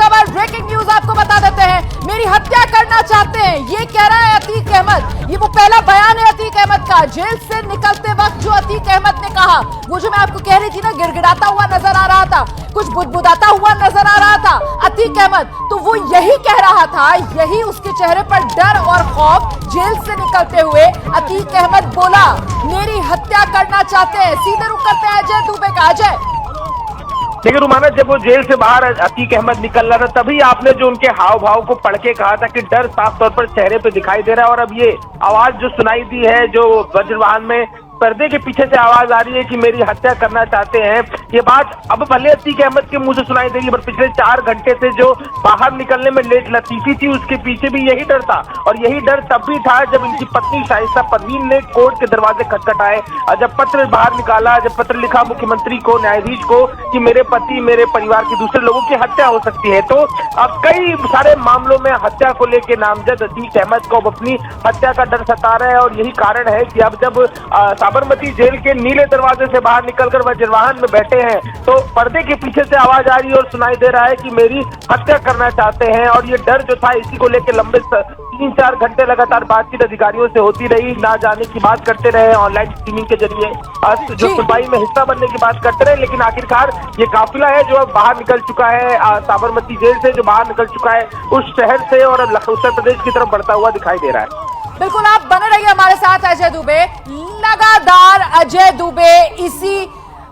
खबर, breaking news आपको बता देते हैं। मेरी हत्या करना चाहते हैं, ये कह रहा है अतीक अहमद। ये वो पहला बयान है अतीक अहमद का। जेल से निकलते वक्त जो अतीक अहमद ने कहा, वो जो मैं आपको कह रही थी ना, गिड़गिड़ाता हुआ नजर आ रहा था, कुछ बुदबुदाता हुआ नजर आ रहा था अतीक अहमद, तो वो यही कह रहा था, यही उसके चेहरे पर डर और खौफ। जेल से निकलते हुए अतीक अहमद बोला, मेरी हत्या करना चाहते हैं। सीधे रुक करते हैं अजय दुबे का। अजय, देखिए रुमाना, जब वो जेल से बाहर अतीक अहमद निकल रहा था, तभी आपने जो उनके हाव भाव को पढ़ के कहा था कि डर साफ तौर पर चेहरे पे दिखाई दे रहा है। और अब ये आवाज जो सुनाई दी है, जो वज्रवाहन में पर्दे के पीछे से आवाज आ रही है कि मेरी हत्या करना चाहते हैं, ये बात अब भले अतीक अहमद के मुंह से सुनाई देगी, पर पिछले 4 घंटे से जो बाहर निकलने में लेट लतीफी थी, उसके पीछे भी यही डर था। और यही डर तब भी था जब इनकी पत्नी शाइस्ता परवीन ने कोर्ट के दरवाजे खटखटाए और जब पत्र बाहर निकाला, जब पत्र लिखा मुख्यमंत्री को, न्यायाधीश को, कि मेरे पति, मेरे परिवार के दूसरे लोगों की हत्या हो सकती है। तो अब कई सारे मामलों में हत्या को लेकर नामजद अतीक अहमद को अब अपनी हत्या का डर सता रहा है। और यही कारण है कि अब जब साबरमती जेल के नीले दरवाजे से बाहर निकलकर वज्रवाहन में बैठे हैं, तो पर्दे के पीछे से आवाज आ रही है और सुनाई दे रहा है कि मेरी हत्या करना चाहते हैं। और ये डर जो था, इसी को लेकर लंबे 3-4 घंटे लगातार बातचीत अधिकारियों से होती रही, ना जाने की बात करते रहे, ऑनलाइन स्ट्रीमिंग के जरिए जो सुनवाई में हिस्सा बनने की बात करते रहे। लेकिन आखिरकार ये काफिला है जो अब बाहर निकल चुका है, साबरमती जेल से जो बाहर निकल चुका है उस शहर से, और उत्तर प्रदेश की तरफ बढ़ता हुआ दिखाई दे रहा है। बिल्कुल, आप बने रहिए हमारे साथ अजय दुबे। लगातार अजय दुबे इसी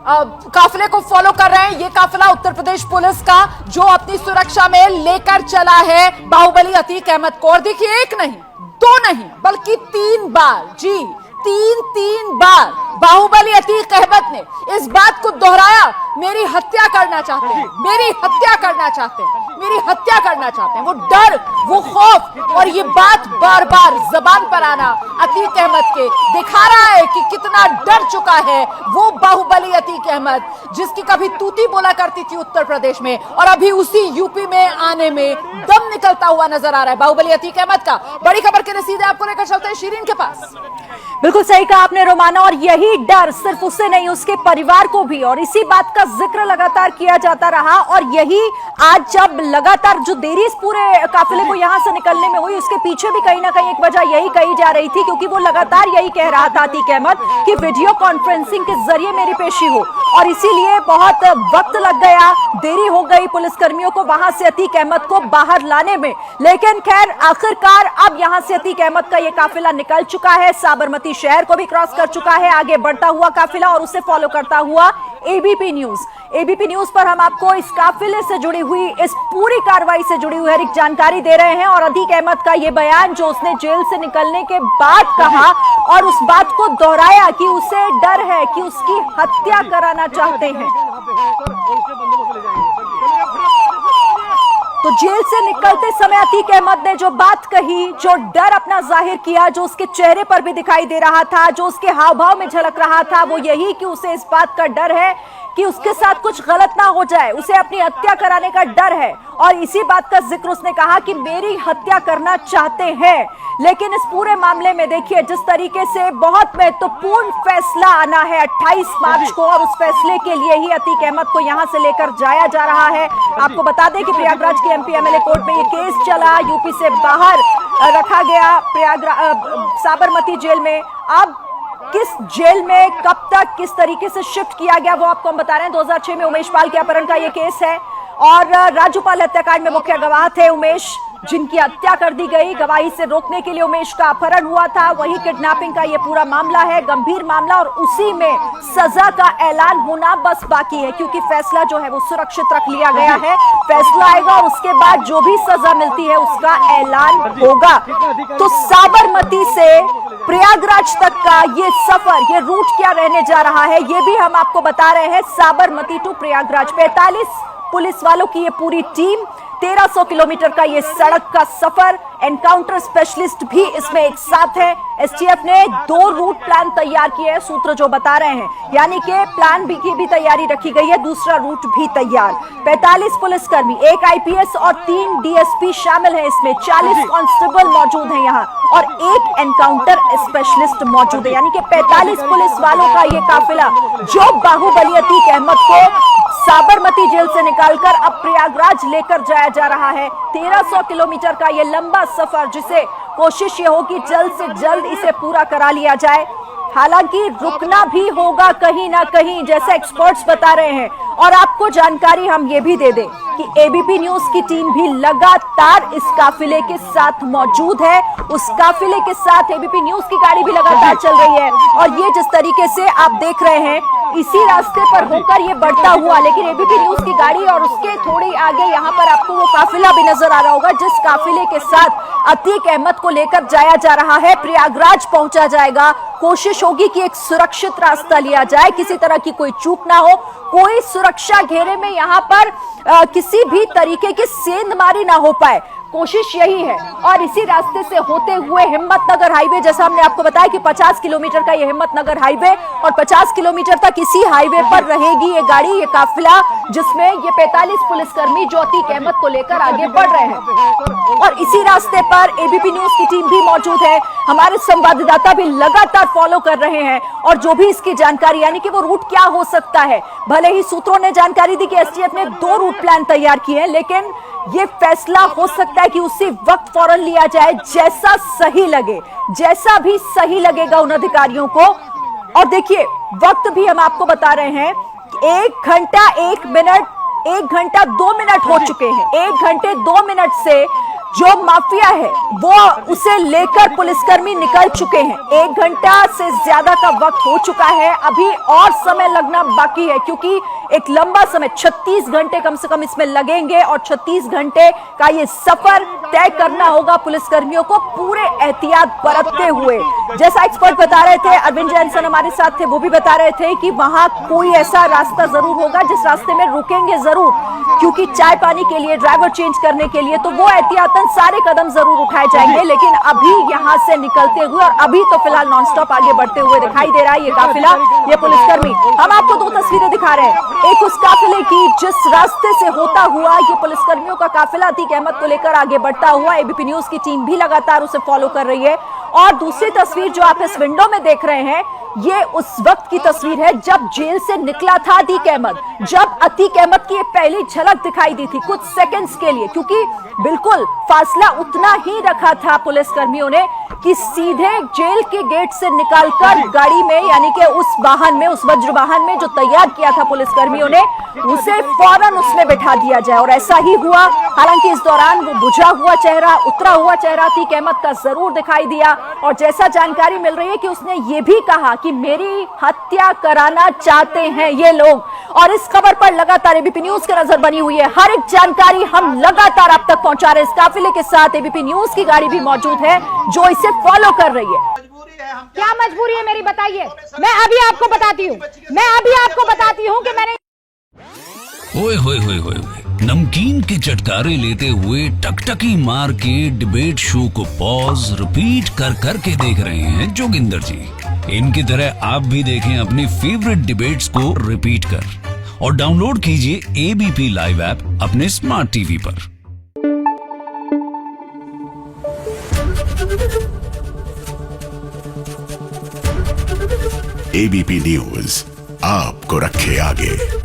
काफिले को फॉलो कर रहे हैं। ये काफिला उत्तर प्रदेश पुलिस का जो अपनी सुरक्षा में लेकर चला है बाहुबली अतीक अहमद को। और देखिए, 1 नहीं 2 नहीं बल्कि 3 बार, जी 3 बार बाहुबली अतीक अहमद ने इस बात को दोहराया, मेरी हत्या करना चाहते हैं, मेरी हत्या करना चाहते हैं, मेरी हत्या करना चाहते हैं। वो डर, वो खौफ और ये बात बार बार जबान पर आना अतीक अहमद के दिखा रहा है कि कितना डर चुका है वो बाहुबली अतीक अहमद, जिसकी कभी तूती बोला करती थी उत्तर प्रदेश में, और अभी उसी यूपी में आने में दम निकलता हुआ नजर आ रहा है बाहुबली अतीक अहमद का। बड़ी खबर के लिए सीधे आपको लेकर चलते हैं शीरीन के पास। बिल्कुल सही कहा आपने रोमाना, और यही डर सिर्फ उसे नहीं, उसके परिवार को भी, और इसी बात का जिक्र लगातार किया जाता रहा। और यही आज जब लगातार जो देरी इस पूरे काफिले को यहां से निकलने में हुई, उसके पीछे भी कहीं ना कहीं एक वजह यही कही जा रही थी, क्योंकि वो लगातार यही कह रहा था अतीक अहमद कि वीडियो कॉन्फ्रेंसिंग के जरिए मेरी पेशी हो, और इसीलिए बहुत वक्त लग गया, देरी हो गई पुलिसकर्मियों को वहां से अतीक अहमद को बाहर लाने में। लेकिन खैर, आखिरकार अब यहां से अतीक अहमद का ये काफिला निकल चुका है, साबरमती शहर को भी क्रॉस कर चुका है, आगे बढ़ता हुआ काफिला, और उसे फॉलो करता हुआ एबीपी न्यूज पर हम आपको इस काफिले से जुड़ी हुई, इस पूरी कार्रवाई से जुड़ी हुई हर एक जानकारी दे रहे हैं। और अतीक अहमद का ये बयान जो उसने जेल से निकलने के बाद कहा, और उस बात को दोहराया कि उसे डर है, कि उसकी हत्या कराना चाहते हैं। तो जेल से निकलते समय अतीक अहमद ने जो बात कही, जो डर अपना जाहिर किया, जो उसके चेहरे पर भी दिखाई दे रहा था, जो उसके हाव भाव में झलक रहा था, वो यही कि उसे इस बात का डर है कि उसके साथ कुछ गलत ना हो जाए, उसे अपनी हत्या कराने का डर है। और इसी बात का जिक्र उसने कहा कि मेरी हत्या करना चाहते हैं। लेकिन इस पूरे मामले में देखिए, जिस तरीके से बहुत महत्वपूर्ण फैसला आना है 28 मार्च को, और उस फैसले के लिए ही अतीक अहमद को यहां से लेकर जाया जा रहा है। आपको बता दें कि प्रयागराज के एमपी एमएलए कोर्ट में ये केस चला, यूपी से बाहर रखा गया साबरमती जेल में। अब किस जेल में, कब तक, किस तरीके से शिफ्ट किया गया, वो आपको हम बता रहे हैं। 2006 में उमेश पाल के अपहरण का ये केस है, और राजूपाल हत्याकांड में मुख्य गवाह थे उमेश, जिनकी हत्या कर दी गई। गवाही से रोकने के लिए उमेश का अपहरण हुआ था। वही किडनैपिंग का ये पूरा मामला है, गंभीर मामला, और उसी में सजा का ऐलान होना बस बाकी है, क्योंकि फैसला जो है वो सुरक्षित रख लिया गया है। फैसला आएगा और उसके बाद जो भी सजा मिलती है उसका ऐलान होगा। तो साबरमती से प्रयागराज तक का ये सफर, ये रूट क्या रहने जा रहा है, ये भी हम आपको बता रहे हैं। साबरमती टू प्रयागराज, 45 पुलिस वालों की ये पूरी टीम, 1300 किलोमीटर का ये सड़क का सफर, एनकाउंटर स्पेशलिस्ट भी इसमें एक साथ है। एसटीएफ ने 2 रूट प्लान तैयार किए हैं, सूत्र जो बता रहे हैं, यानी कि प्लान बी की भी तैयारी रखी गई है, दूसरा रूट भी तैयार। 45 पुलिसकर्मी, 1 आईपीएस और 3 डीएसपी शामिल हैं इसमें, 40 कांस्टेबल मौजूद हैं यहाँ, और 1 एनकाउंटर स्पेशलिस्ट मौजूद है, यानी कि 45 पुलिस वालों का ये काफिला जो बाहुबली अतीक अहमद को साबरमती जेल से निकालकर अब प्रयागराज लेकर जाया जा रहा है। 1300 किलोमीटर का यह लंबा सफर, जिसे कोशिश ये हो कि जल्द से जल्द इसे पूरा करा लिया जाए। हालांकि रुकना भी होगा कहीं ना कहीं, जैसे एक्सपर्ट्स बता रहे हैं। और आपको जानकारी हम ये भी दे दें कि एबीपी न्यूज की टीम भी लगातार इस काफिले के साथ मौजूद है। उस काफिले के साथ एबीपी न्यूज की गाड़ी भी लगातार चल रही है। और ये जिस तरीके से आप देख रहे हैं, इसी रास्ते पर होकर ये बढ़ता हुआ, लेकिन एबीपी न्यूज की गाड़ी और उसके थोड़ी आगे यहाँ पर आपको वो काफिला भी नजर आ रहा होगा, जिस काफिले के साथ अतीक अहमद को लेकर जाया जा रहा है। प्रयागराज पहुंचा जाएगा। कोशिश होगी कि एक सुरक्षित रास्ता लिया जाए, किसी तरह की कोई चूक ना हो, कोई सुरक्षा घेरे में यहाँ पर किसी भी तरीके की सेंधमारी ना हो पाए। कोशिश यही है। और इसी रास्ते से होते हुए हिम्मतनगर हाईवे, जैसा हमने आपको बताया कि 50 किलोमीटर का ये हिम्मतनगर हाईवे, और 50 किलोमीटर तक इसी हाईवे पर रहेगी ये गाड़ी, ये काफिला, जिसमें ये 45 पुलिसकर्मी जो अतीक अहमद को लेकर आगे बढ़ रहे हैं। और इसी रास्ते पर एबीपी न्यूज की टीम भी मौजूद है। हमारे संवाददाता भी लगातार फॉलो कर रहे हैं, और जो भी इसकी जानकारी, यानी कि वो रूट क्या हो सकता है। भले ही सूत्रों ने जानकारी दी कि एसटीएफ ने 2 रूट प्लान तैयार किए हैं, लेकिन ये फैसला हो सकता है कि उसी वक्त फौरन लिया जाए, जैसा सही लगे, जैसा भी सही लगेगा उन अधिकारियों को। और देखिए, वक्त भी हम आपको बता रहे हैं, 1 घंटा 1 मिनट, 1 घंटा 2 मिनट हो चुके हैं। 1 घंटे 2 मिनट से जो माफिया है वो उसे लेकर पुलिसकर्मी निकल चुके हैं। 1 घंटा से ज्यादा का वक्त हो चुका है। अभी और समय लगना बाकी है, क्योंकि एक लंबा समय 36 घंटे कम से कम इसमें लगेंगे, और 36 घंटे का ये सफर तय करना होगा पुलिसकर्मियों को, पूरे एहतियात बरतते हुए। जैसा एक्सपर्ट बता रहे थे, अरविंद जैनसन हमारे साथ थे, वो भी बता रहे थे कि वहां कोई ऐसा रास्ता जरूर होगा जिस रास्ते में रुकेंगे जरूर, क्योंकि चाय पानी के लिए, ड्राइवर चेंज करने के लिए, तो वो एहतियातन सारे कदम जरूर उठाए जाएंगे। लेकिन अभी यहां से निकलते हुए, और अभी तो फिलहाल नॉनस्टॉप आगे बढ़ते हुए दिखाई दे रहा है ये काफिला, ये पुलिसकर्मी। हम आपको 2 तस्वीरें दिखा रहे हैं, एक उस काफिले की जिस रास्ते से होता हुआ ये पुलिसकर्मियों का काफिला अतीक अहमद को लेकर आगे बढ़ता हुआ, एबीपी न्यूज की टीम भी लगातार उसे फॉलो कर रही है। और दूसरी तस्वीर जो आप इस विंडो में देख रहे हैं, ये उस वक्त की तस्वीर है जब जेल से निकला था अतीक अहमद, जब अतीक अहमद की पहली झलक दिखाई दी थी कुछ सेकंड्स के लिए, क्योंकि बिल्कुल फासला उतना ही रखा था पुलिसकर्मियों ने कि सीधे जेल के गेट से निकालकर गाड़ी में, यानी कि उस वाहन में, उस वज्र वाहन में जो तैयार किया था पुलिसकर्मियों ने, उसे फौरन उसमें बैठा दिया जाए। और ऐसा ही हुआ। हालांकि इस दौरान वो बुझा हुआ चेहरा, उतरा हुआ चेहरा अतीक अहमद का जरूर दिखाई दिया। और जैसा जानकारी मिल रही है कि उसने ये भी कहा कि मेरी हत्या कराना चाहते हैं ये लोग। और इस खबर पर लगातार एबीपी न्यूज की नजर बनी हुई है। हर एक जानकारी हम लगातार आप तक पहुंचा रहे हैं। इस काफिले के साथ एबीपी न्यूज की गाड़ी भी मौजूद है जो इसे फॉलो कर रही है। क्या मजबूरी है मेरी, बताइए। मैं अभी आपको बताती हूँ कि मैंने ओए होए होए होए, नमकीन के चटकारे लेते हुए टकटकी मार के डिबेट शो को पॉज रिपीट कर करके देख रहे हैं जोगिंदर जी। इनकी तरह आप भी देखें अपनी फेवरेट डिबेट्स को रिपीट कर, और डाउनलोड कीजिए एबीपी लाइव ऐप अपने स्मार्ट टीवी पर। एबीपी न्यूज आपको रखे आगे।